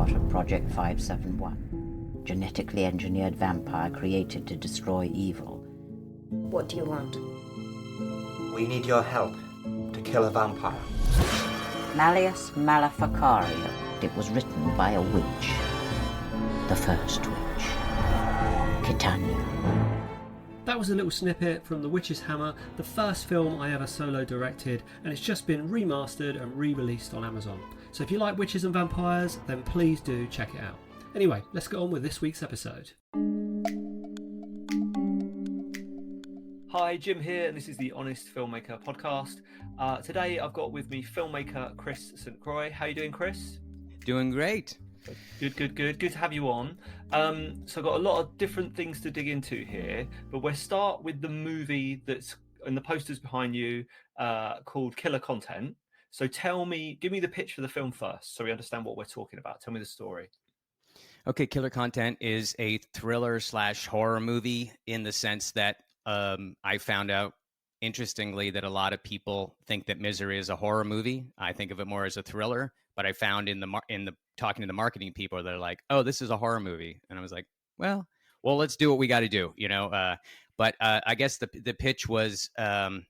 part of Project 571, genetically engineered vampire created to destroy evil. What do you want? We need your help to kill a vampire. Malleus Maleficario. It was written by a witch. The first witch. Titania. That was a little snippet from The Witch's Hammer, the first film I ever solo directed, and it's just been remastered and re-released on Amazon. So if you like witches and vampires, then please do check it out. Anyway, let's get on with this week's episode. Hi, Jim here, and this is the Honest Filmmaker podcast. Today I've got with me filmmaker Chris St. Croix. How you doing, Chris? Doing great. Good. Good to have you on. So I've got a lot of different things to dig into here, but we'll start with the movie that's in the posters behind you called Killer Content. So give me the pitch for the film first so we understand what we're talking about. Tell me the story. Okay, Killer Content is a thriller / horror movie in the sense that I found out, interestingly, that a lot of people think that Misery is a horror movie. I think of it more as a thriller, but I found in the talking to the marketing people, they're like, "Oh, this is a horror movie," and I was like, "Well, let's do what we got to do," you know. But I guess the pitch was an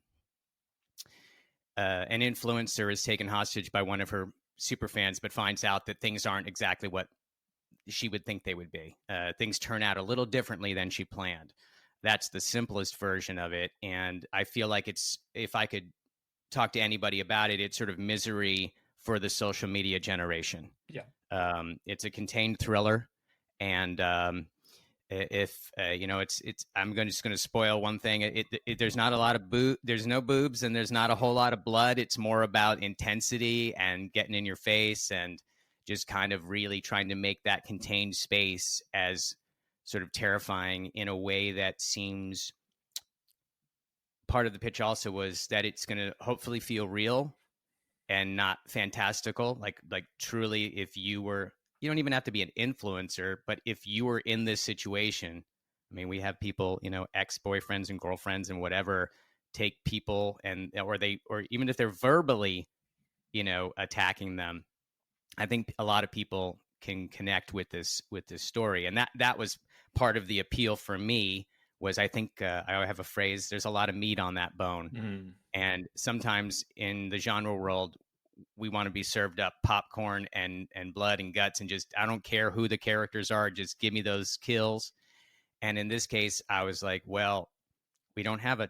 influencer is taken hostage by one of her super fans, but finds out that things aren't exactly what she would think they would be. Things turn out a little differently than she planned. That's the simplest version of it, and I feel like if I could talk to anybody about it, it's sort of Misery for the social media generation. Yeah. It's a contained thriller, and if I'm just going to spoil one thing. There's not a lot of there's no boobs, and there's not a whole lot of blood. It's more about intensity and getting in your face, and just kind of really trying to make that contained space as sort of terrifying in a way that seems. Part of the pitch also was that it's going to hopefully feel real and not fantastical. Like truly, if you don't even have to be an influencer, but if you were in this situation, I mean, we have people, ex-boyfriends and girlfriends and whatever, take people or even if they're verbally, attacking them. I think a lot of people can connect with this story. And that was part of the appeal for me. Was I think I have a phrase, there's a lot of meat on that bone. Mm-hmm. And sometimes in the genre world, we want to be served up popcorn and blood and guts and just, I don't care who the characters are, just give me those kills. And in this case, I was like, well, we don't have a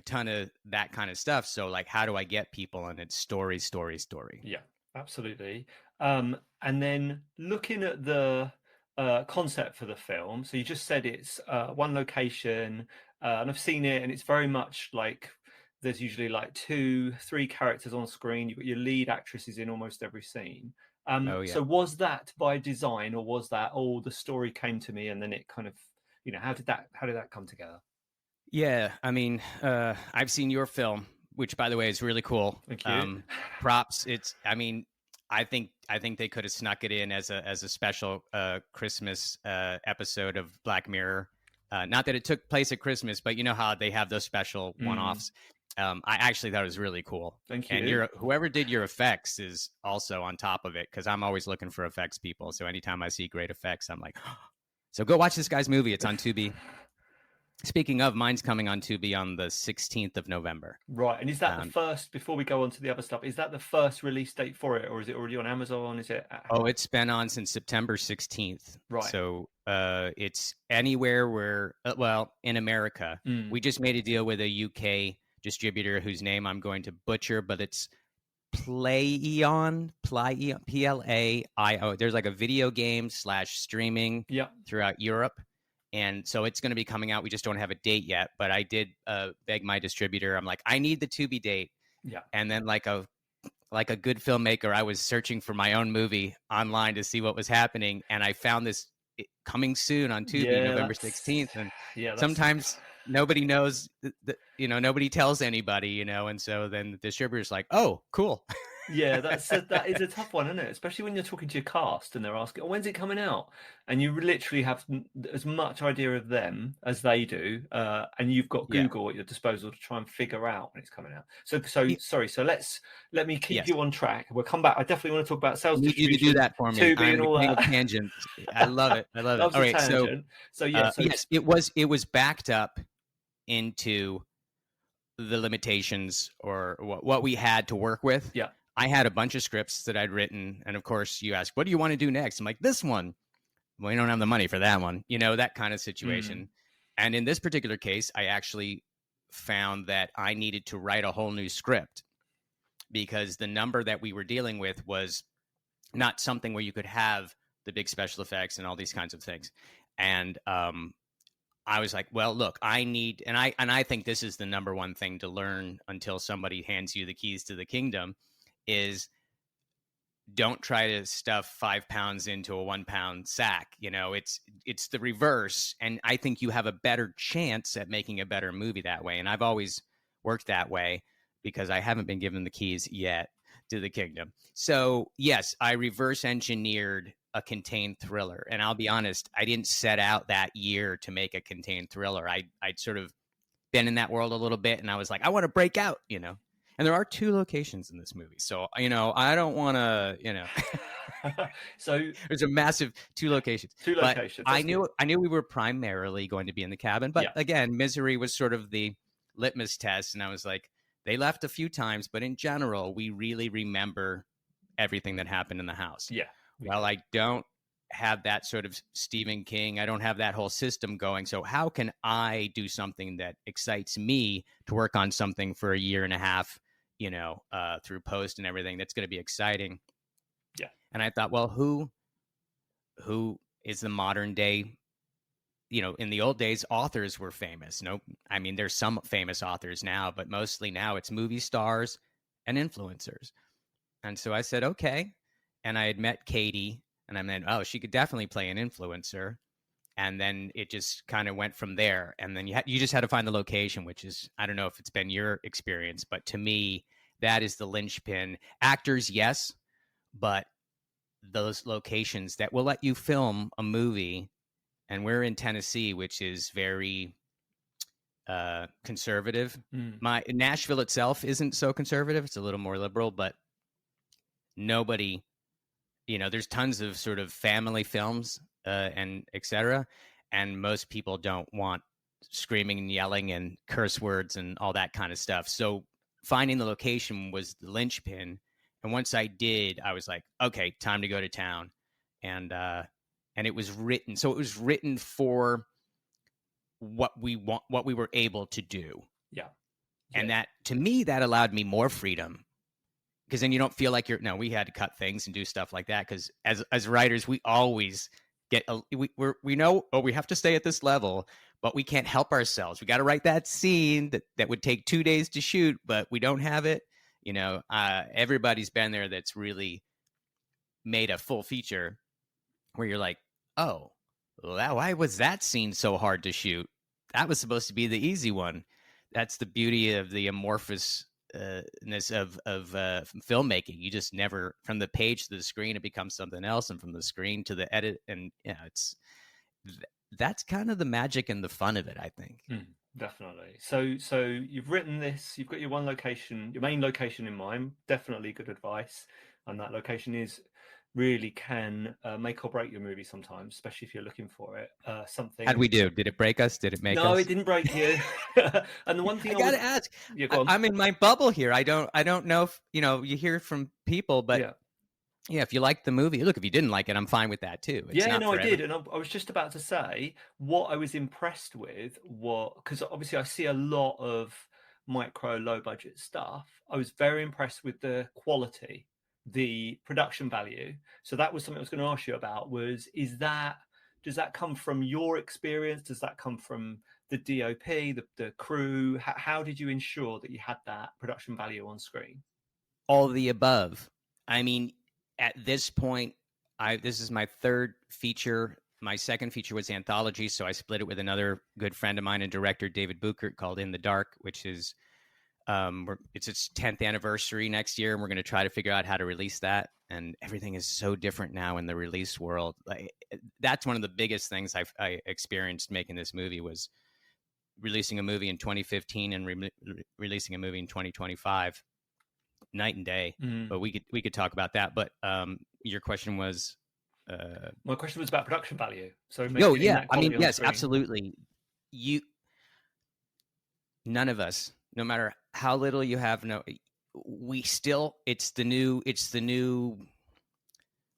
ton of that kind of stuff. So how do I get people? And it's story. Yeah, absolutely. And then looking at the concept for the film, so you just said it's one location, and I've seen it, and it's very much like there's usually 2-3 characters on screen. You've got your lead actresses in almost every scene. So was that by design, or was that the story came to me and then it kind of, how did that come together? Yeah, I mean, I've seen your film, which by the way is really cool. Thank you. Props. I think they could have snuck it in as a special Christmas episode of Black Mirror. Not that it took place at Christmas, but you know how they have those special one-offs. I actually thought it was really cool. Thank you. And whoever did your effects is also on top of it, because I'm always looking for effects people. So anytime I see great effects, I'm like, oh. So go watch this guy's movie. It's on Tubi. Speaking of, mine's coming on Tubi on the 16th of November. Right. And is that the first, before we go on to the other stuff, is that the first release date for it, or is it already on Amazon? Is it? It's been on since September 16th. Right. So it's anywhere where, in America. We just made a deal with a UK distributor whose name I'm going to butcher, but it's Playon, Plaio. There's a video game / streaming throughout Europe. And so it's going to be coming out. We just don't have a date yet. But I did beg my distributor. I'm like, I need the Tubi date. Yeah. And then like a good filmmaker, I was searching for my own movie online to see what was happening. And I found this coming soon on Tubi, November 16th. And sometimes nobody knows, nobody tells anybody, and so then the distributor's like, oh, cool. Yeah, that is a tough one, isn't it? Especially when you're talking to your cast and they're asking, "Oh, when's it coming out?" And you literally have as much idea of them as they do, and you've got Yeah. Google at your disposal to try and figure out when it's coming out. So Y- sorry. So let me keep Yes. you on track. We'll come back. I definitely want to talk about I sales need you to do distribution, that for me. Tubi, I'm and the all king of that. tangents. I love it. I love it. Loves All a right. So, tangent. So yeah. So yes, it was backed up into the limitations or what we had to work with. yeah. I had a bunch of scripts that I'd written, and of course, you ask, "What do you want to do next?" I'm like, "This one." Well, we don't have the money for that one, that kind of situation. And in this particular case, I actually found that I needed to write a whole new script because the number that we were dealing with was not something where you could have the big special effects and all these kinds of things. And I was like, well, look, I need, and I think this is the number one thing to learn until somebody hands you the keys to the kingdom is don't try to stuff 5 pounds into a 1 pound sack. It's the reverse. And I think you have a better chance at making a better movie that way. And I've always worked that way because I haven't been given the keys yet to the kingdom. So yes, I reverse engineered a contained thriller. And I'll be honest, I didn't set out that year to make a contained thriller. I'd sort of been in that world a little bit and I was like, I want to break out. And there are 2 locations in this movie. So, I don't want to, So there's a massive 2 locations. 2 locations. But I knew we were primarily going to be in the cabin. But again, Misery was sort of the litmus test. And I was like, they left a few times, but in general, we really remember everything that happened in the house. Yeah. Well, I don't have that sort of Stephen King. I don't have that whole system going. So how can I do something that excites me to work on something for a year and a half, through post and everything that's going to be exciting? Yeah. And I thought, well, who is the modern day, in the old days, authors were famous. I mean, there's some famous authors now, but mostly now it's movie stars and influencers. And so I said, okay. And I had met Katie and I meant, oh, she could definitely play an influencer. And then it just kind of went from there. And then you just had to find the location, which is, I don't know if it's been your experience, but to me, that is the linchpin. Actors, yes, but those locations that will let you film a movie. And we're in Tennessee, which is very conservative. Nashville itself isn't so conservative. It's a little more liberal, but nobody, there's tons of sort of family films and etc. And most people don't want screaming and yelling and curse words and all that kind of stuff. So finding the location was the linchpin. And once I did, I was like, okay, time to go to town. And it was written. So it was written for what we were able to do. Yeah. And that, to me, that allowed me more freedom. Because then you don't feel like we had to cut things and do stuff like that. Because as writers, we always we know, we have to stay at this level, but we can't help ourselves. We got to write that scene that would take 2 days to shoot, but we don't have it. Everybody's been there that's really made a full feature where you're like, oh, why was that scene so hard to shoot? That was supposed to be the easy one. That's the beauty of the amorphousness of filmmaking. You just never, from the page to the screen, it becomes something else, and from the screen to the edit, and that's kind of the magic and the fun of it, I think. Definitely. So you've written this. You've got your one location, your main location in mind. Definitely good advice. And that location really can make or break your movie sometimes, especially if you're looking for it. How'd we do? Did it break us? Did it make us? No, it didn't break you. And the one thing I gotta ask, I'm in my bubble here. I don't know if you hear from people, but yeah, if you liked the movie, look, if you didn't like it, I'm fine with that too. I did. And I was just about to say what I was impressed with, because obviously I see a lot of micro, low budget stuff. I was very impressed with the quality, the production value. So that was something I was going to ask you about does that come from your experience? Does that come from the DOP, the crew? How did you ensure that you had that production value on screen? All the above. I mean, at this point, this is my third feature. My second feature was anthology, so I split it with another good friend of mine and director, David Buchert, called In the Dark, which is It's its 10th anniversary next year, and we're going to try to figure out how to release that. And everything is so different now in the release world. That's one of the biggest things I experienced making this movie, was releasing a movie in 2015 and releasing a movie in 2025, night and day. But we could talk about that. But your question was, my question was about production value. So yeah, I mean, yes, absolutely. None of us, no matter how little you have, it's the new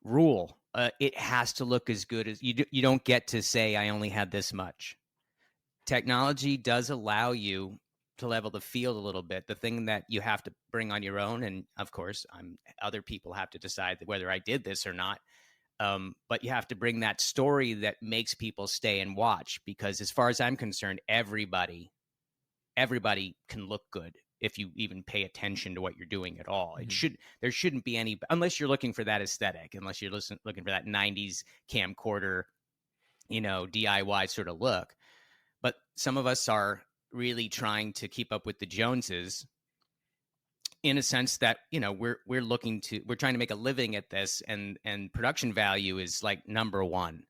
rule. It has to look as good as you don't get to say, I only had this much. Technology does allow you to level the field a little bit. The thing that you have to bring on your own, and of course, other people have to decide whether I did this or not. But you have to bring that story that makes people stay and watch, because as far as I'm concerned, everybody can look good if you even pay attention to what you're doing at all. There shouldn't be any, unless you're looking for that aesthetic, unless you're looking for that 90s camcorder, DIY sort of look. But some of us are really trying to keep up with the Joneses, in a sense that, we're trying to make a living at this, and production value is like number one.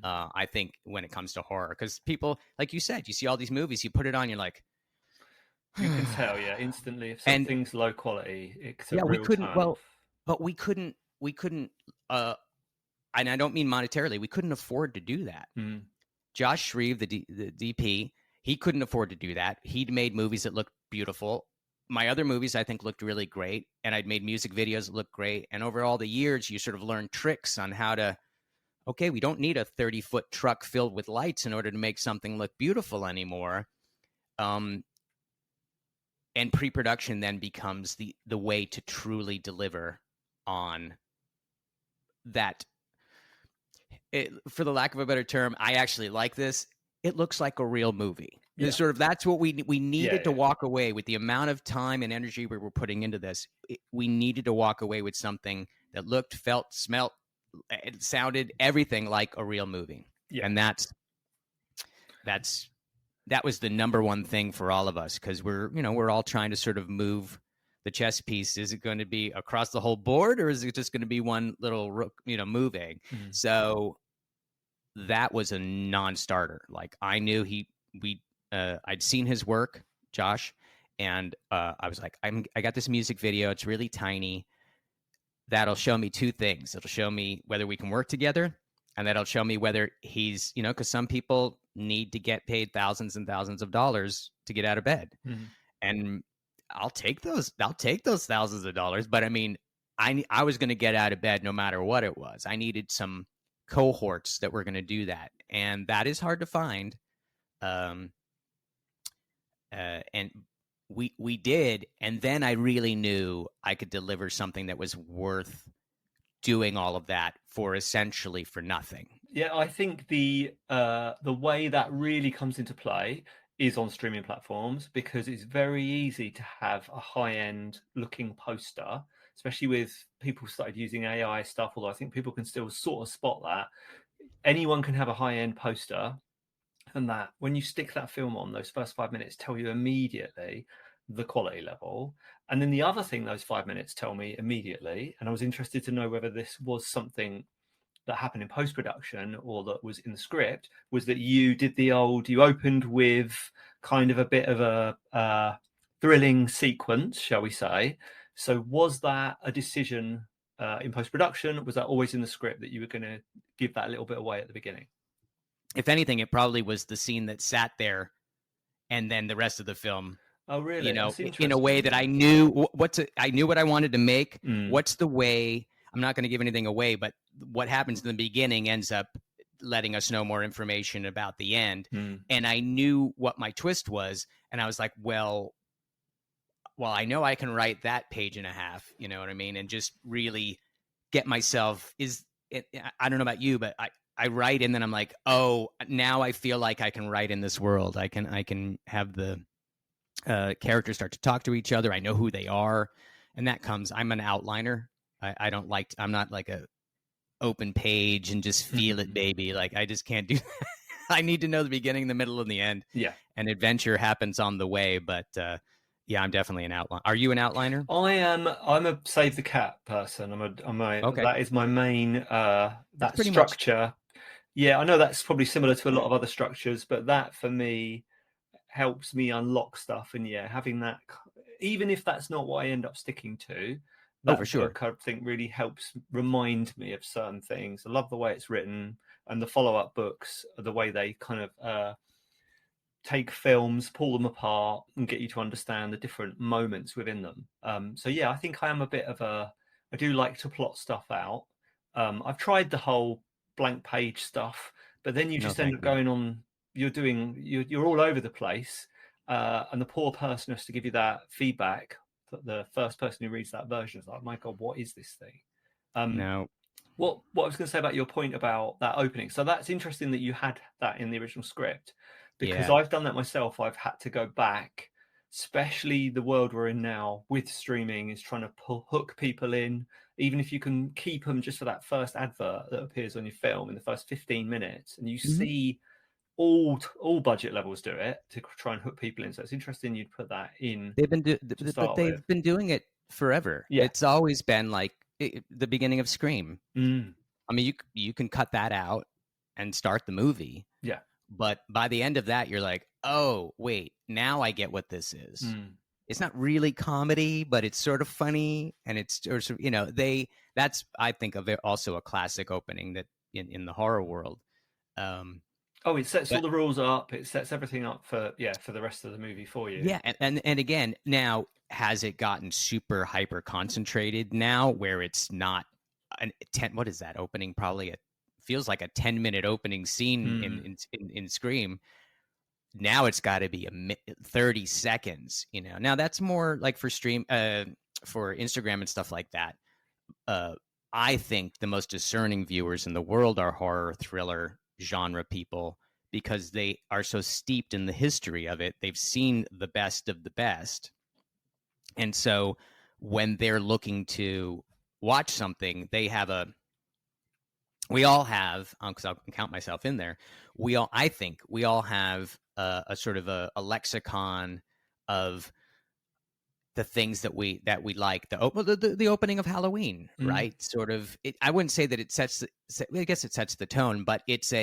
I think, when it comes to horror, because people, like you said, you see all these movies, you put it on, you're like, you can tell, instantly if something's low quality. It's a we real couldn't. turn Well, off. but we couldn't. And I don't mean monetarily. We couldn't afford to do that. Josh Shreve, the DP, he couldn't afford to do that. He'd made movies that looked beautiful. My other movies, I think, looked really great, and I'd made music videos that looked great. And over all the years, you sort of learn tricks on how to. Okay, we don't need a 30-foot truck filled with lights in order to make something look beautiful anymore. And pre-production then becomes the way to truly deliver on that. For the lack of a better term, I actually like this. It looks like a real movie. Yeah. That's what we needed to walk away with. The amount of time and energy we were putting into this, we needed to walk away with something that looked, felt, smelt, it sounded, everything like a real movie. Yeah. And that was the number one thing for all of us, because we're all trying to sort of move the chess piece. Is it going to be across the whole board, or is it just going to be one little, moving? So that was a non-starter. Like, I knew I'd seen his work, Josh, and I was like, I got this music video. It's really tiny. That'll show me two things. It'll show me whether we can work together, and that'll show me whether he's, because some people need to get paid thousands and thousands of dollars to get out of bed. And I'll take those thousands of dollars. But I mean, I was going to get out of bed no matter what it was. I needed some cohorts that were going to do that. And that is hard to find. And we did. And then I really knew I could deliver something that was worth doing all of that for essentially for nothing. Yeah, I think the way that really comes into play is on streaming platforms, because it's very easy to have a high-end looking poster, especially with people started using AI stuff, although I think people can still sort of spot that. Anyone can have a high-end poster, and that when you stick that film on, those first 5 minutes tell you immediately the quality level. And then the other thing those 5 minutes tell me immediately, and I was interested to know whether this was something that happened in post-production or that was in the script, was that you opened with kind of a bit of a thrilling sequence, shall we say. So was that a decision in post-production? Was that always in the script that you were going to give that a little bit away at the beginning? If anything, it probably was the scene that sat there, and then the rest of the film. Oh, really? In a way that I knew I knew what I wanted to make. What's the way? I'm not going to give anything away, but what happens in the beginning ends up letting us know more information about the end. And I knew what my twist was, and I was like, well, I know I can write that page and a half, you know what I mean, and just really get myself. I don't know about you, but I write, and then I'm like, oh, now I feel like I can write in this world. I can have the characters start to talk to each other. I know who they are, and that comes. I'm an outliner. I'm not like a open page and just feel it, baby. Like, I just can't do that. I need to know the beginning, the middle, and the end. Yeah. And adventure happens on the way. But Yeah, I'm definitely an outline. Are you an outliner? I'm a save the cat person. Okay, That is my main that's that pretty much. structure. Yeah, I know that's probably similar to a lot of other structures, but that for me helps me unlock stuff. And yeah, having that, even if that's not what I end up sticking to, Oh, for that sure. book I think really helps remind me of certain things. I love the way it's written, and the follow-up books, the way they kind of take films, pull them apart, and get you to understand the different moments within them. So yeah, I think I am a bit of a. I do like to plot stuff out. I've tried the whole blank page stuff, but then you No, just end thank up you. going on. You're all over the place, and the poor person has to give you that feedback. The first person who reads that version is like, "My God, what is this thing?" Um, No, what I was going to say about your point about that opening. So that's interesting that you had that in the original script, because yeah, I've done that myself. I've had to go back, especially the world we're in now with streaming is trying to hook people in. Even if you can keep them just for that first advert that appears on your film in the first 15 minutes, and you hmm see all budget levels do it to try and hook people in. So it's interesting you'd put that in to but start with. they've been doing it forever. Yeah. It's always been like the beginning of Scream. Mm. I mean, you can cut that out and start the movie, Yeah. but by the end of that, you're like, oh wait, now I get what this is. Mm. It's not really comedy, but it's sort of funny, and it's or sort of, that's I think of it also a classic opening that in the horror world. Um, Oh, it sets all but the rules up. It sets everything up for the rest of the movie for you. yeah, and again, now has it gotten super hyper concentrated now, where it's not an 10? What is that opening? Probably feels like a 10-minute opening scene Mm. in Scream. Now it's got to be 30 seconds. Now that's more like for for Instagram and stuff like that. I think the most discerning viewers in the world are horror thriller genre people, because they are so steeped in the history of it. They've seen the best of the best. And so when they're looking to watch something, we all have, because I'll count myself in there, I think we all have a sort of a lexicon of the things that we like. The opening of Halloween, Mm. right? Sort of. I wouldn't say that it sets. I guess it sets the tone, but it's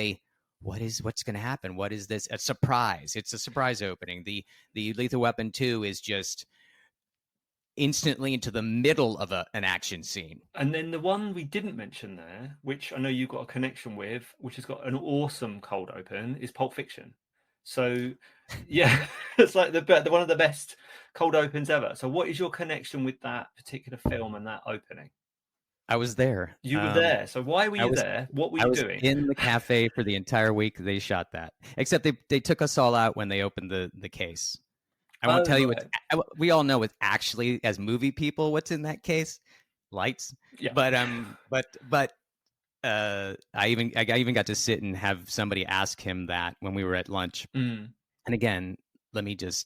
what's going to happen? What is this? A surprise. It's a surprise opening. The Lethal Weapon 2 is just instantly into the middle of an action scene. And then the one we didn't mention there, which I know you've got a connection with, which has got an awesome cold open, is Pulp Fiction. So, yeah, it's like the one of the best cold opens ever. So, what is your connection with that particular film and that opening? I was there. You were there. So, why were I you was there? What were I you was doing? in the cafe for the entire week they shot that. Except they took us all out when they opened the case. I won't tell you what we all know. It's actually, as movie people, what's in that case? Lights. Yeah. But I even got to sit and have somebody ask him that when we were at lunch. Mm. And again, this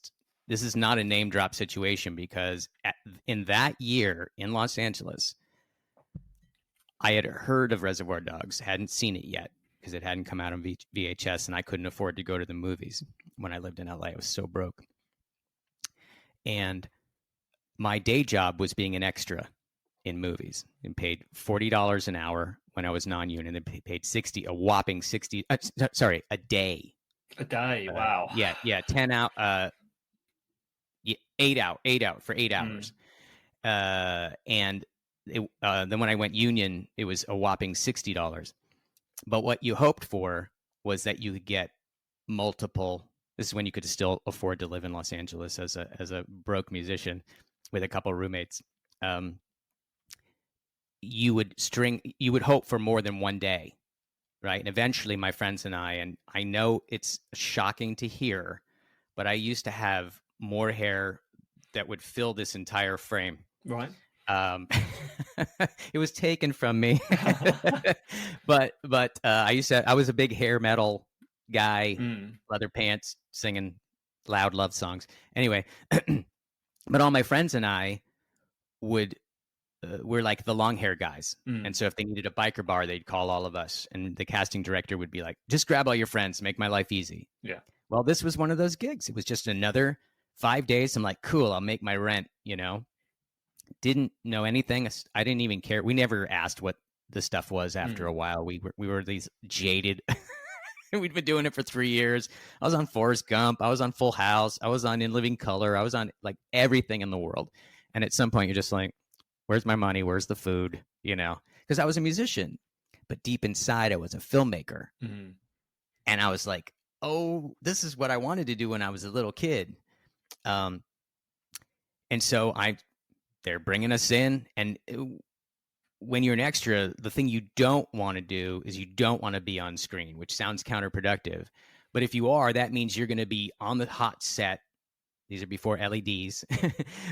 is not a name drop situation, because in that year in Los Angeles, I had heard of Reservoir Dogs, hadn't seen it yet because it hadn't come out on VHS, and I couldn't afford to go to the movies when I lived in LA. I was so broke. And my day job was being an extra in movies, and paid $40 an hour when I was non-union, and they paid a whopping 60. A day. A day. Wow. Yeah, 10 out. 8 out for 8 hours. And then when I went union, it was a whopping $60. But what you hoped for was that you could get multiple. This is when you could still afford to live in Los Angeles as a broke musician with a couple of roommates. You would hope for more than one day, right? And eventually my friends and I know it's shocking to hear, but I used to have more hair that would fill this entire frame. Right. It was taken from me. but I was a big hair metal guy, leather pants, singing loud love songs. Anyway, but all my friends and I we're like the long hair guys. And so if they needed a biker bar, they'd call all of us, and the casting director would be like, just grab all your friends, make my life easy. Yeah. Well, this was one of those gigs. It was just another 5 days, I'm like, cool, I'll make my rent, Didn't know anything. I didn't even care. We never asked what the stuff was after a while. We were these jaded. We'd been doing it for 3 years. I was on Forrest Gump. I was on Full House. I was on In Living Color. I was on like everything in the world. And at some point, you're just like, where's my money? Where's the food? Because I was a musician, but deep inside, I was a filmmaker. Mm-hmm. And I was like, oh, this is what I wanted to do when I was a little kid. And so they're bringing us in. And when you're an extra, the thing you don't want to do is you don't want to be on screen, which sounds counterproductive. But if you are, that means you're going to be on the hot set. These are before LEDs.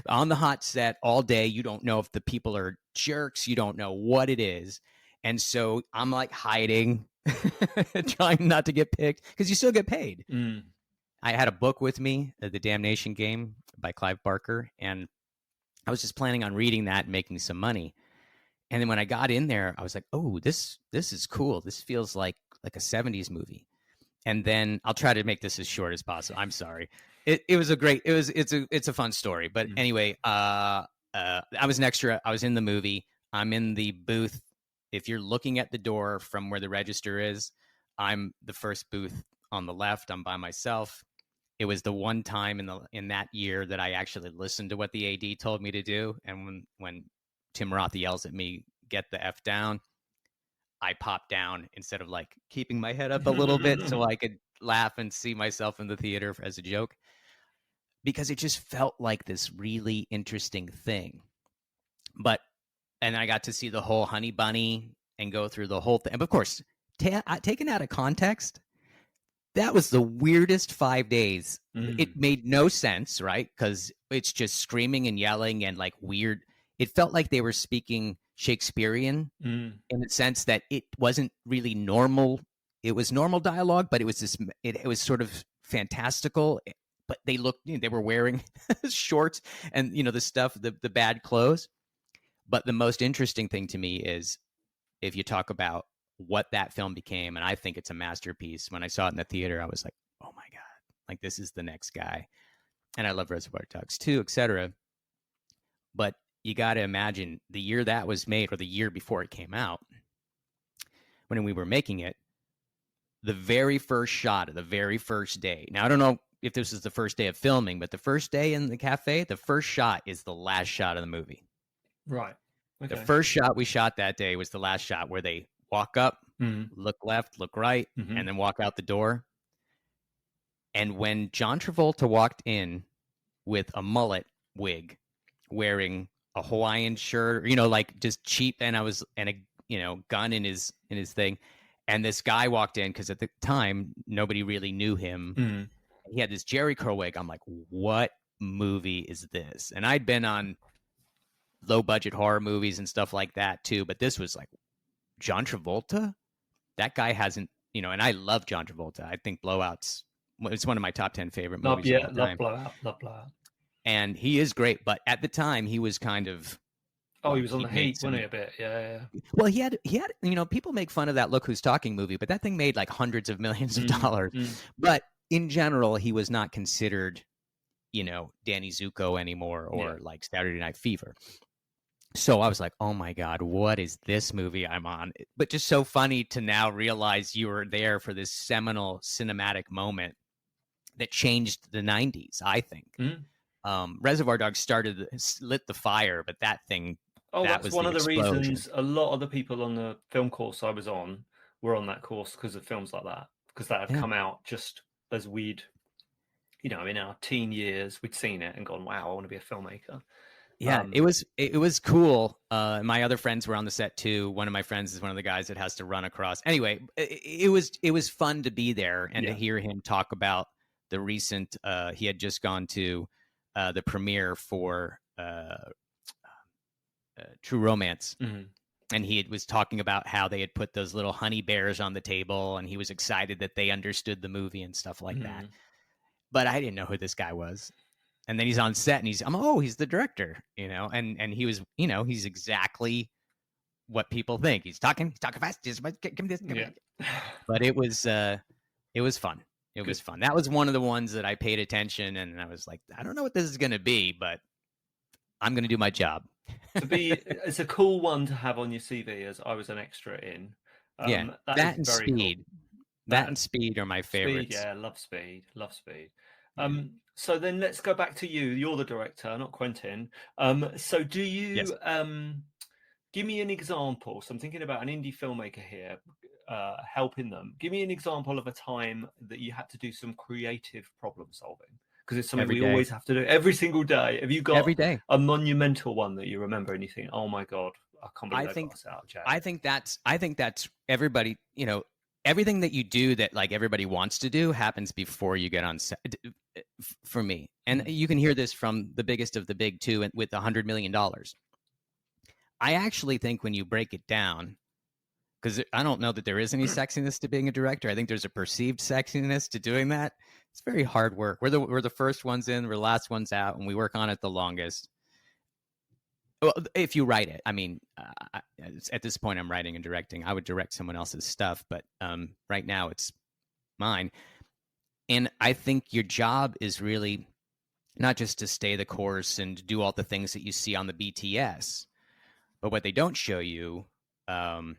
On the hot set all day. You don't know if the people are jerks. You don't know what it is. And so I'm like hiding, trying not to get picked because you still get paid. Mm. I had a book with me, The Damnation Game by Clive Barker. And I was just planning on reading that and making some money. And then when I got in there, I was like, oh, this is cool. This feels like a 70s movie. And then I'll try to make this as short as possible. I'm sorry. It's a fun story. But anyway, I was an extra. I was in the movie. I'm in the booth. If you're looking at the door from where the register is, I'm the first booth on the left. I'm by myself. It was the one time in that year that I actually listened to what the AD told me to do. And when Tim Roth yells at me, get the F down, I pop down instead of like keeping my head up a little bit so I could laugh and see myself in the theater as a joke, because it just felt like this really interesting thing. And I got to see the whole Honey Bunny and go through the whole thing. And of course, taken out of context, that was the weirdest 5 days. It made no sense, right? Because it's just screaming and yelling and like weird. It felt like they were speaking Shakespearean in the sense that it wasn't really normal. It was normal dialogue, but it was it was sort of fantastical. But they were wearing shorts and the stuff, the bad clothes. But the most interesting thing to me is if you talk about what that film became, and I think it's a masterpiece. When I saw it in the theater, I was like, oh my God, like this is the next guy. And I love Reservoir Dogs too, etc. But you got to imagine the year that was made, or the year before it came out, when we were making it, the very first shot of the very first day. Now, I don't know if this is the first day of filming, but the first day in the cafe, the first shot is the last shot of the movie. Right. Okay. The first shot we shot that day was the last shot, where they walk up, look left, look right, and then walk out the door. And when John Travolta walked in with a mullet wig, wearing a Hawaiian shirt, like just cheap, and a gun in his thing, and this guy walked in, because at the time nobody really knew him. He had this Jerry curl wig. I'm like, what movie is this? And I'd been on low budget horror movies and stuff like that too, but this was like, John Travolta? That guy hasn't, and I love John Travolta. I think Blowout's, it's one of my top 10 favorite movies. Love Blowout. And he is great, but at the time he was kind of, he was on the heat, wasn't he, a bit? Yeah. Well, he had, people make fun of that Look Who's Talking movie, but that thing made like hundreds of millions of dollars. But in general, he was not considered, Danny Zuko anymore, or like Saturday Night Fever. So I was like, oh my God, what is this movie I'm on? But just so funny to now realize you were there for this seminal cinematic moment that changed the 90s, I think. Reservoir Dogs lit the fire, but that thing, that was one of the explosion. reasons a lot of the people on the film course I was on were on that course, because of films like that, because that had come out just as we'd, in our teen years, we'd seen it and gone, wow, I want to be a filmmaker. Yeah, it was cool. My other friends were on the set too. One of my friends is one of the guys that has to run across. Anyway, it was fun to be there and to hear him talk about the recent. He had just gone to the premiere for True Romance, and he was talking about how they had put those little honey bears on the table, and he was excited that they understood the movie and stuff like that. But I didn't know who this guy was. And then he's on set and he's the director, and he was, he's exactly what people think. He's talking fast. But it was fun. It was fun. That was one of the ones that I paid attention, and I was like, I don't know what this is going to be, but I'm going to do my job. It's a cool one to have on your CV, as I was an extra in. That and Speed. Cool. That and Speed are my favorites. Speed, yeah, love Speed. So then let's go back to you. You're the director, not Quentin. So do you give me an example? So I'm thinking about an indie filmmaker here, helping them. Give me an example of a time that you had to do some creative problem solving, because it's something we always have to do every single day. Have you got every day a monumental one that you remember and you think, oh my God, I can't believe I got this out of jail? I think that's everybody, you know, everything that you do that like everybody wants to do happens before you get on set, for me. And you can hear this from the biggest of the big two with $100 million. I actually think when you break it down, because I don't know that there is any sexiness to being a director. I think there's a perceived sexiness to doing that. It's very hard work. We're the first ones in, we're the last ones out, and we work on it the longest. Well, if you write it, I mean, at this point, I'm writing and directing. I would direct someone else's stuff, but right now it's mine. And I think your job is really not just to stay the course and do all the things that you see on the BTS, but what they don't show you. And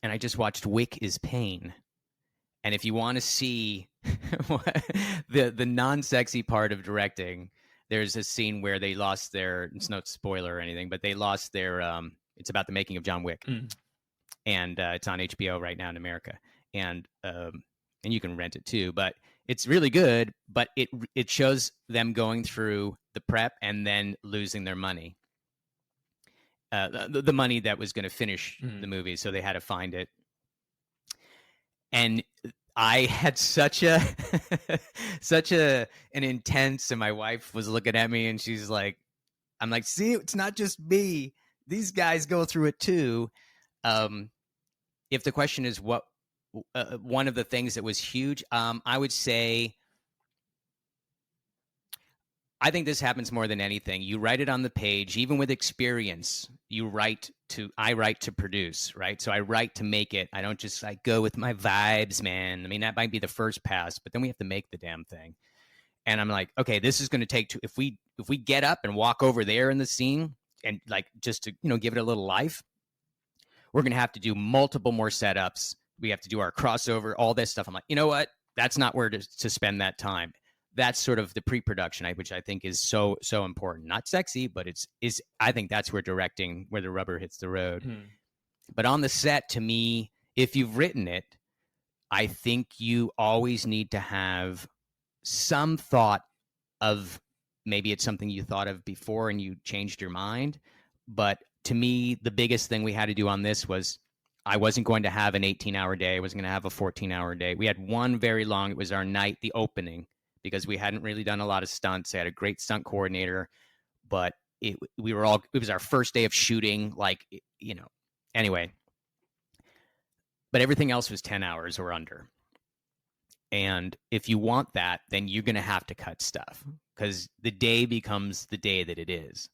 I just watched Wick is Pain. And if you want to see the non-sexy part of directing, there's a scene where they lost their, it's no spoiler or anything, but they lost their, it's about the making of John Wick. And it's on HBO right now in America. And you can rent it too, but it's really good, but it shows them going through the prep and then losing their money. The money that was going to finish the movie. So they had to find it. And I had such an intense, and my wife was looking at me and she's like, I'm like, see, it's not just me. These guys go through it too. If the question is what, one of the things that was huge, I would say, I think this happens more than anything. You write it on the page, even with experience, I write to produce, right? So I write to make it. I don't just like go with my vibes, man. I mean, that might be the first pass, but then we have to make the damn thing. And I'm like, okay, this is going to take if we get up and walk over there in the scene and like, just to, give it a little life, we're going to have to do multiple more setups. We have to do our crossover, all this stuff. I'm like, you know what? That's not where to spend that time. That's sort of the pre-production, which I think is so important. Not sexy, but I think that's where directing, where the rubber hits the road. But on the set, to me, if you've written it, I think you always need to have some thought of, maybe it's something you thought of before and you changed your mind. But to me, the biggest thing we had to do on this was, I wasn't going to have an 18-hour day. I wasn't going to have a 14-hour day. We had one very long, it was our night, the opening, because we hadn't really done a lot of stunts. I had a great stunt coordinator, but it was our first day of shooting, anyway. But everything else was 10 hours or under. And if you want that, then you're going to have to cut stuff, because the day becomes the day that it is.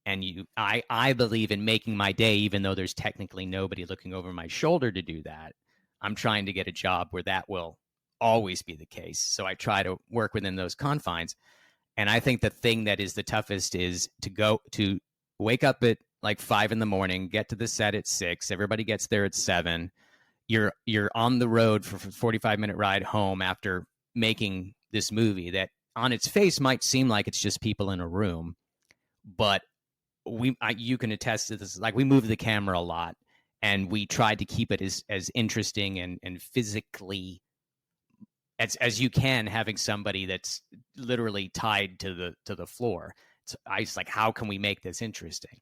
And I believe in making my day, even though there's technically nobody looking over my shoulder to do that. I'm trying to get a job where that will always be the case. So I try to work within those confines. And I think the thing that is the toughest is to wake up at like 5 a.m, get to the set at 6. Everybody gets there at 7. You're on the road for a 45-minute ride home after making this movie that on its face might seem like it's just people in a room, but you can attest to this. Like, we moved the camera a lot, and we tried to keep it as interesting and physically as you can, having somebody that's literally tied to the floor. So I was like, how can we make this interesting?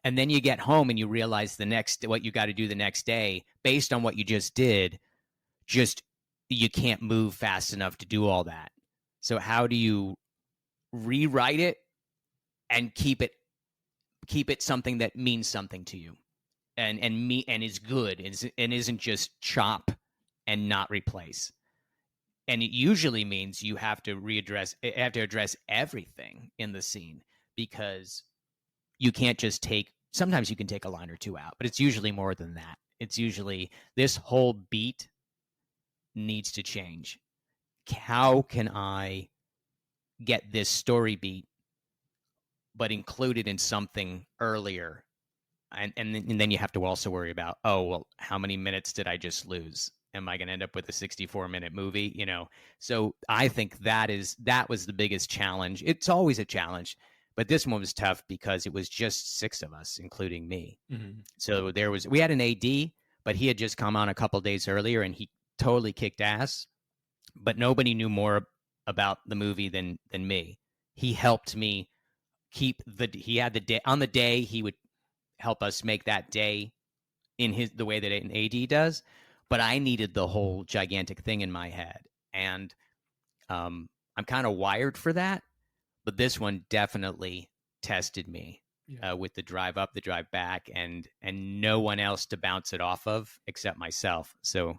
And then you get home and you realize what you got to do the next day based on what you just did. You can't move fast enough to do all that. So how do you rewrite it and keep it something that means something to you and is good and isn't just chop and not replace? And it usually means you have to address everything in the scene, because you can't just sometimes you can take a line or two out, but it's usually more than that. It's usually this whole beat needs to change. How can I get this story beat, but include it in something earlier? And then you have to also worry about, oh, well, how many minutes did I just lose? Am I going to end up with a 64-minute movie? You know, so I think that was the biggest challenge. It's always a challenge, but this one was tough because it was just 6 of us, including me. Mm-hmm. So we had an AD, but he had just come on a couple days earlier, and he totally kicked ass. But nobody knew more about the movie than me. He helped me keep he had the day on the day. He would help us make that day in the way that an AD does. But I needed the whole gigantic thing in my head. And I'm kind of wired for that. But this one definitely tested me with the drive up, the drive back, and no one else to bounce it off of except myself. So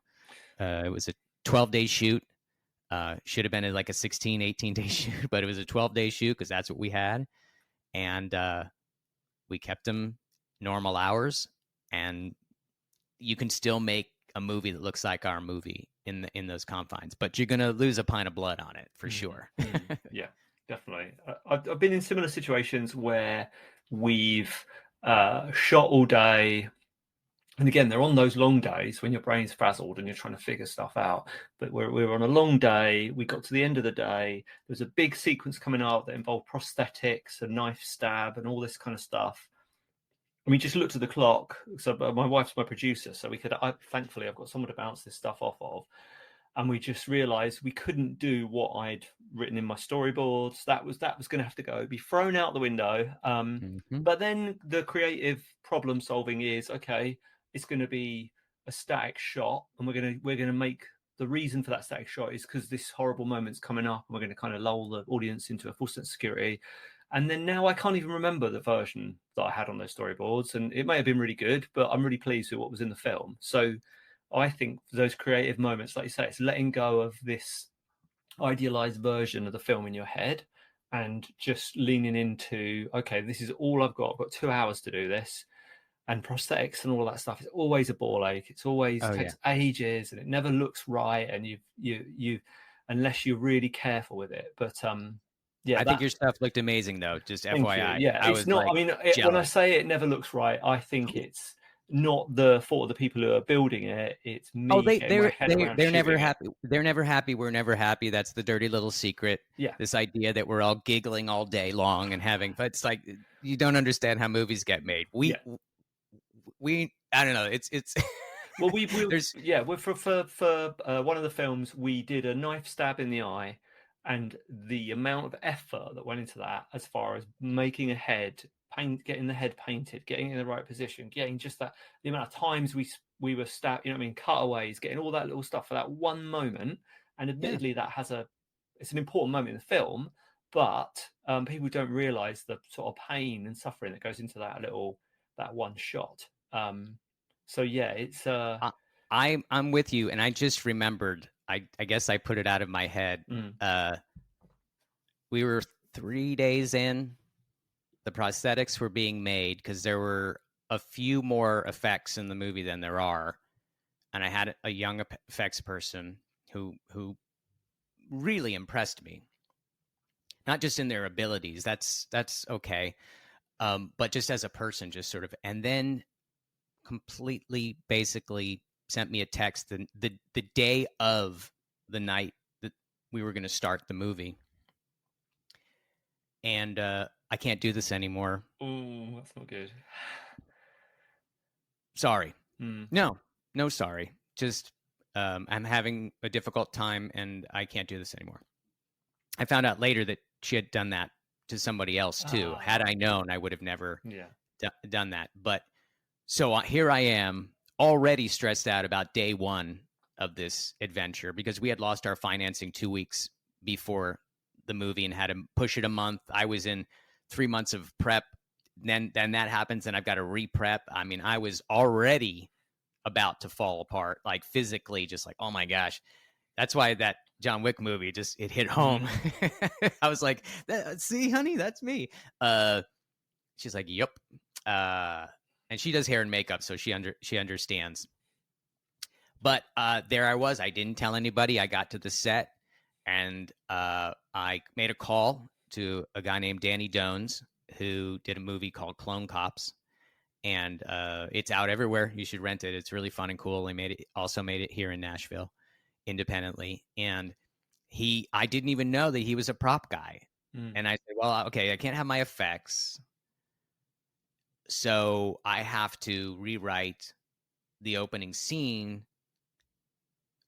it was a 12-day shoot. Should have been like a 16, 18-day shoot, but it was a 12-day shoot because that's what we had. And we kept them normal hours. And you can still make a movie that looks like our movie in those confines, but you're going to lose a pint of blood on it for sure. Yeah, definitely. I've been in similar situations where we've shot all day. And again, they're on those long days when your brain's frazzled and you're trying to figure stuff out. But we were on a long day. We got to the end of the day. There was a big sequence coming up that involved prosthetics, a knife stab, and all this kind of stuff. And we just looked at the clock. So my wife's my producer, so thankfully I've got someone to bounce this stuff off of. And we just realised we couldn't do what I'd written in my storyboards. That was going to have to go, be thrown out the window. But then the creative problem solving is, okay, it's going to be a static shot, and we're going to make the reason for that static shot is because this horrible moment's coming up, and we're going to kind of lull the audience into a false sense of security. And then now I can't even remember the version that I had on those storyboards, and it may have been really good, but I'm really pleased with what was in the film. So I think those creative moments, like you say, it's letting go of this idealized version of the film in your head and just leaning into, okay, this is all I've got. I've got 2 hours to do this. And prosthetics and all that stuff is always a ball ache. It's always takes ages, and it never looks right. And you unless you're really careful with it. But I think your stuff looked amazing, though. Just FYI, yeah, it's not. Like, I mean, when I say it never looks right, I think it's not the fault of the people who are building it. It's me. Oh, they're never happy. They're never happy. We're never happy. That's the dirty little secret. Yeah, this idea that we're all giggling all day long and having. But it's like you don't understand how movies get made. I don't know. It's well, we're for one of the films we did a knife stab in the eye, and the amount of effort that went into that, as far as making a head, getting the head painted, getting in the right position, getting just that, the amount of times we were stabbed, you know what I mean, cutaways, getting all that little stuff for that one moment. And admittedly, it's an important moment in the film, but people don't realize the sort of pain and suffering that goes into that one shot. So yeah, it's I'm with you, and I just remembered. I guess I put it out of my head. We were 3 days in. The prosthetics were being made because there were a few more effects in the movie than there are, and I had a young effects person who really impressed me. Not just in their abilities, that's okay, but just as a person, just sort of, and then completely basically sent me a text the day of the night that we were going to start the movie, and I can't do this anymore. Oh, that's not good. Sorry. No sorry, just I'm having a difficult time and I can't do this anymore. I found out later that she had done that to somebody else too. Had I known, I would have never done that. But so here I am, already stressed out about day one of this adventure because we had lost our financing 2 weeks before the movie and had to push it a month. I was in 3 months of prep. Then that happens and I've got to re-prep. I mean, I was already about to fall apart, like physically, just like, oh my gosh. That's why that John Wick movie it hit home. I was like, see, honey, that's me. She's like, yep. And she does hair and makeup, so she understands. But there I was. I didn't tell anybody. I got to the set, and I made a call to a guy named Danny Dones, who did a movie called Clone Cops, and it's out everywhere. You should rent it. It's really fun and cool. They made it here in Nashville independently, and I didn't even know that he was a prop guy. And I said, well, okay, I can't have my effects, so I have to rewrite the opening scene,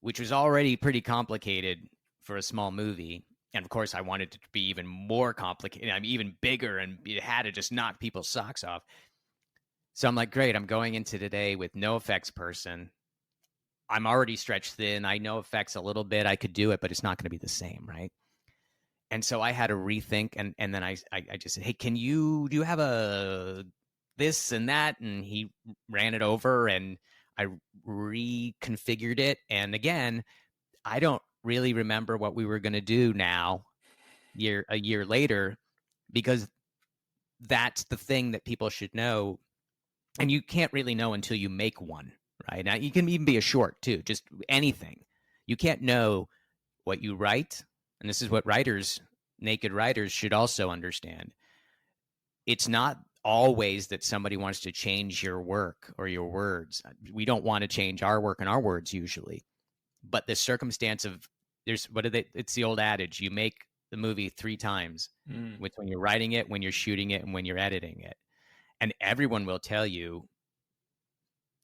which was already pretty complicated for a small movie. And of course, I wanted it to be even more complicated. I mean, even bigger, and it had to just knock people's socks off. So I'm like, great, I'm going into today with no effects person. I'm already stretched thin. I know effects a little bit. I could do it, but it's not going to be the same, right? And so I had to rethink, and then I just said, hey, do you have a this and that? And he ran it over, and I reconfigured it. And again, I don't really remember what we were going to do now, a year later, because that's the thing that people should know. And you can't really know until you make one, right? Now, you can even be a short too, just anything. You can't know what you write. And this is what naked writers should also understand. It's not always that somebody wants to change your work or your words. We don't want to change our work and our words usually. But the circumstance of it's the old adage, you make the movie 3 times, with when you're writing it, when you're shooting it, and when you're editing it. And everyone will tell you,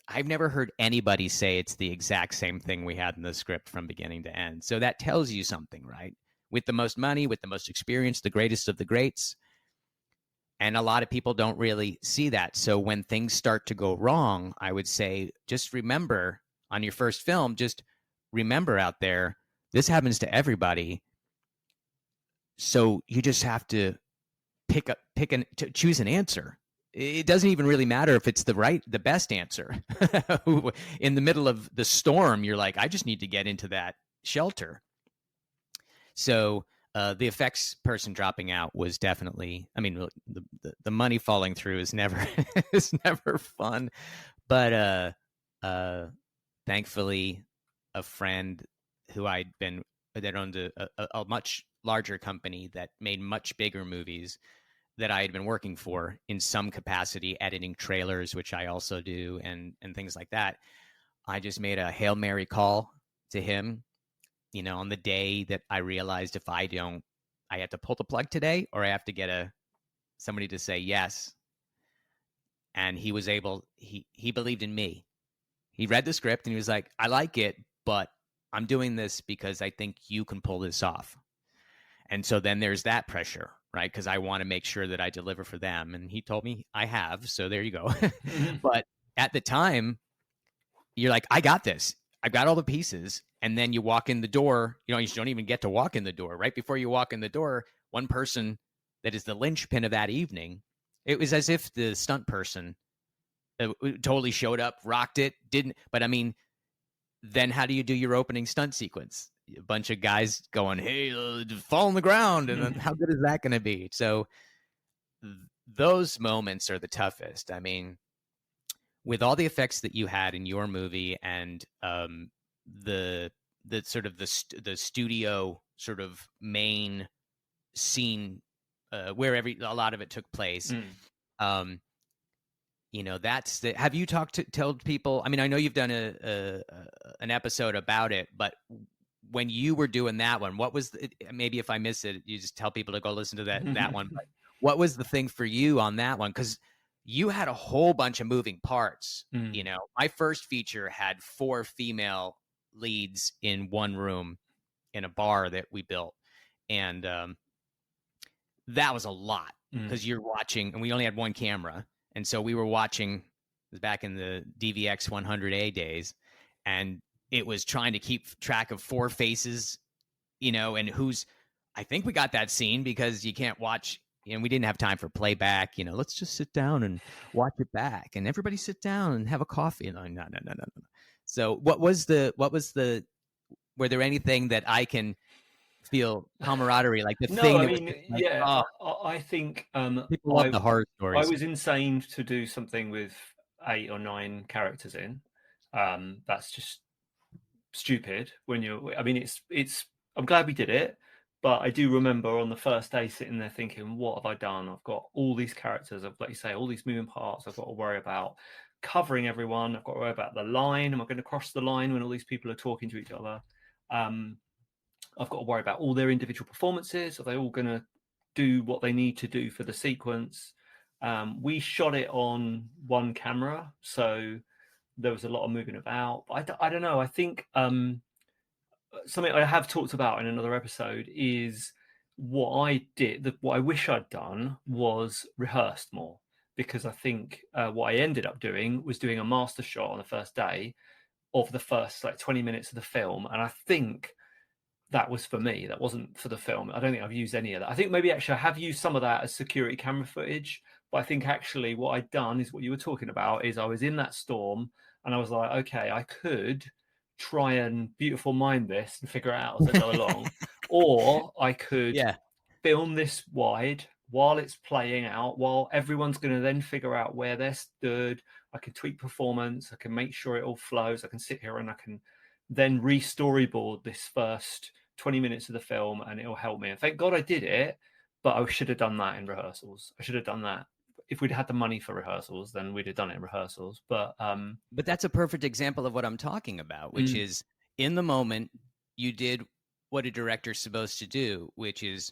I've never heard anybody say it's the exact same thing we had in the script from beginning to end. So that tells you something, right? With the most money, with the most experience, the greatest of the greats. And a lot of people don't really see that. So when things start to go wrong, I would say, just remember on your first film, just remember out there, this happens to everybody. So you just have to choose an answer. It doesn't even really matter if it's the best answer. In the middle of the storm, you're like, I just need to get into that shelter. So the effects person dropping out was definitely, I mean, the money falling through is never is never fun. But thankfully, a friend who that owned a much larger company that made much bigger movies that I had been working for in some capacity, editing trailers, which I also do, and things like that. I just made a Hail Mary call to him, on the day that I realized if I have to pull the plug today, or I have to get somebody to say yes. And he was he believed in me. He read the script and he was like, I like it, but I'm doing this because I think you can pull this off. And so then there's that pressure, right? Because I want to make sure that I deliver for them. And he told me I have, so there you go. But at the time, you're like, I got this. I've got all the pieces. And then you walk in the door, you don't even get to walk in the door. Right before you walk in the door, one person that is the linchpin of that evening, it was as if the stunt person totally showed up, rocked it, didn't. But I mean, then how do you do your opening stunt sequence? A bunch of guys going, hey, fall on the ground. And then how good is that going to be? So those moments are the toughest. I mean, with all the effects that you had in your movie and the sort of the studio sort of main scene where a lot of it took place, that's have you told people? I mean, I know you've done an episode about it, but when you were doing that one, what was maybe if I miss it, you just tell people to go listen to that one. But what was the thing for you on that one? Because you had a whole bunch of moving parts. My first feature had 4 female leads in one room in a bar that we built, and that was a lot because you're watching, and we only had one camera, and so we were watching. It was back in the DVX 100A days, and it was trying to keep track of 4 faces, and I think we got that scene because you can't watch, we didn't have time for playback, let's just sit down and watch it back, and everybody sit down and have a coffee. No. So were there anything that I can feel camaraderie, like the thing? I mean, I think people love the horror stories. I was insane to do something with 8 or 9 characters in. That's just stupid when you're. I mean, it's. I'm glad we did it, but I do remember on the first day sitting there thinking, what have I done? I've got all these characters. I've, like you say, all these moving parts. I've got to worry about covering everyone. I've got to worry about the line. Am I going to cross the line when all these people are talking to each other? I've got to worry about all their individual performances. Are they all going to do what they need to do for the sequence? We shot it on one camera, so there was a lot of moving about. But I don't know. I think something I have talked about in another episode is what I did. What I wish I'd done was rehearsed more, because I think what I ended up doing was doing a master shot on the first day of the first like 20 minutes of the film, and I think that was for me. That wasn't for the film. I don't think I've used any of that. I think maybe actually I have used some of that as security camera footage, but I think actually what I'd done is what you were talking about, is I was in that storm and I was like, okay, I could try and beautiful mind this and figure it out as I go along, or I could film this wide while it's playing out, while everyone's going to then figure out where they're stood. I can tweak performance. I can make sure it all flows. I can sit here and I can then re-storyboard this first 20 minutes of the film, and it'll help me. And thank God I did it, but I should have done that in rehearsals. I should have done that. If we'd had the money for rehearsals, then we'd have done it in rehearsals. But that's a perfect example of what I'm talking about, which is in the moment, you did what a director's supposed to do, which is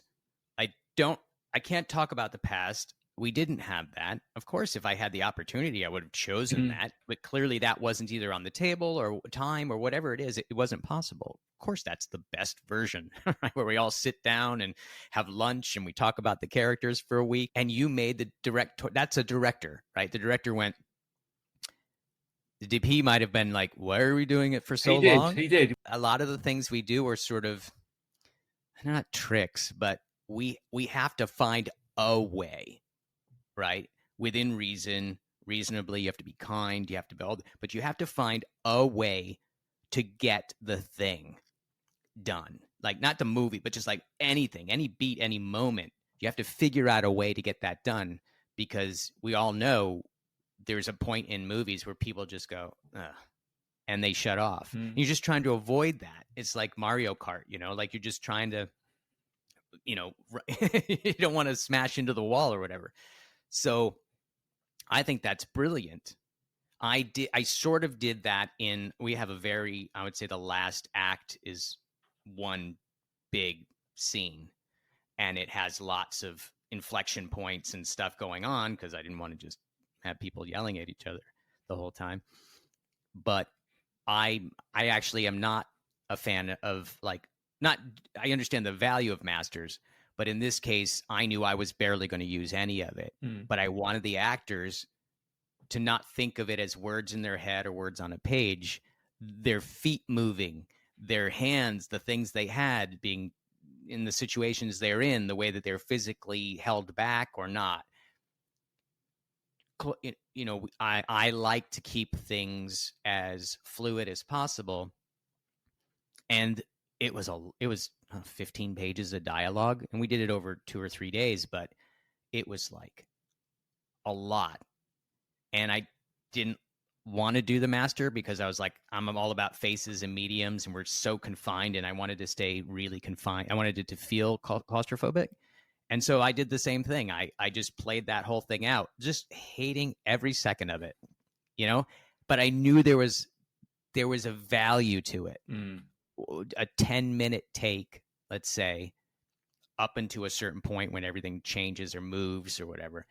I can't talk about the past. We didn't have that. Of course, if I had the opportunity, I would have chosen that. But clearly that wasn't either on the table or time or whatever it is. It wasn't possible. Of course, that's the best version, right? Where we all sit down and have lunch and we talk about the characters for a week. And you made the director. That's a director, right? The director went, the DP might have been like, why are we doing it for so long? He did. A lot of the things we do are sort of, not tricks, but we have to find a way. Right? Within reason, reasonably, you have to be kind, you have to build, but you have to find a way to get the thing done. Like not the movie, but just like anything, any beat, any moment, you have to figure out a way to get that done, because we all know there's a point in movies where people just go, ugh, and they shut off. You're just trying to avoid that. It's like Mario Kart, like you're just trying to, you don't want to smash into the wall or whatever. So I think that's brilliant. I sort of did that we have I would say the last act is one big scene, and it has lots of inflection points and stuff going on, because I didn't want to just have people yelling at each other the whole time. But I actually am not a fan of I understand the value of masters, but in this case, I knew I was barely going to use any of it. But I wanted the actors to not think of it as words in their head or words on a page. Their feet moving, their hands, the things they had being in the situations they're in, the way that they're physically held back or not. I like to keep things as fluid as possible. And it was 15 pages of dialogue, and we did it over 2 or 3 days, but it was like a lot. And I didn't want to do the master because I was like, I'm all about faces and mediums, and we're so confined, and I wanted to stay really confined. I wanted it to feel claustrophobic. And so I did the same thing. I just played that whole thing out, just hating every second of it, but I knew there was a value to it. A 10-minute take, let's say, up into a certain point when everything changes or moves or whatever.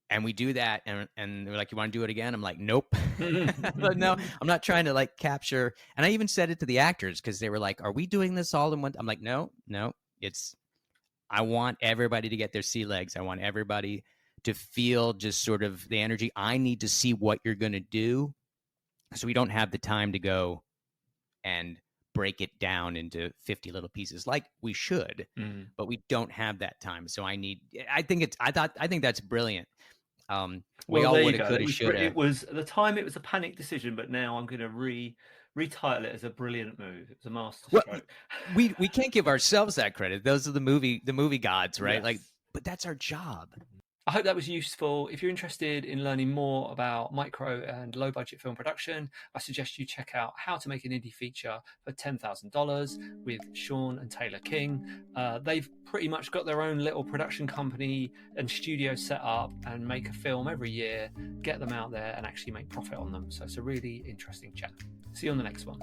And we do that, and they're like, you want to do it again? I'm like, nope. But no, I'm not trying to capture. And I even said it to the actors, because they were like, are we doing this all in one? I'm like, no, I want everybody to get their sea legs. I want everybody to feel just sort of the energy. I need to see what you're going to do, so we don't have the time to go and break it down into 50 little pieces like we should, but we don't have that time. So I think that's brilliant. We all would have, could have, should have. It was at the time, it was a panic decision, but now I'm going to retitle it as a brilliant move. It was a masterstroke. Well, we can't give ourselves that credit. Those are the movie gods, right? Yes. But that's our job. I hope that was useful. If you're interested in learning more about micro and low budget film production, I suggest you check out How to Make an Indie Feature for $10,000 with Sean and Taylor King. They've pretty much got their own little production company and studio set up and make a film every year, get them out there and actually make profit on them. So it's a really interesting chat. See you on the next one.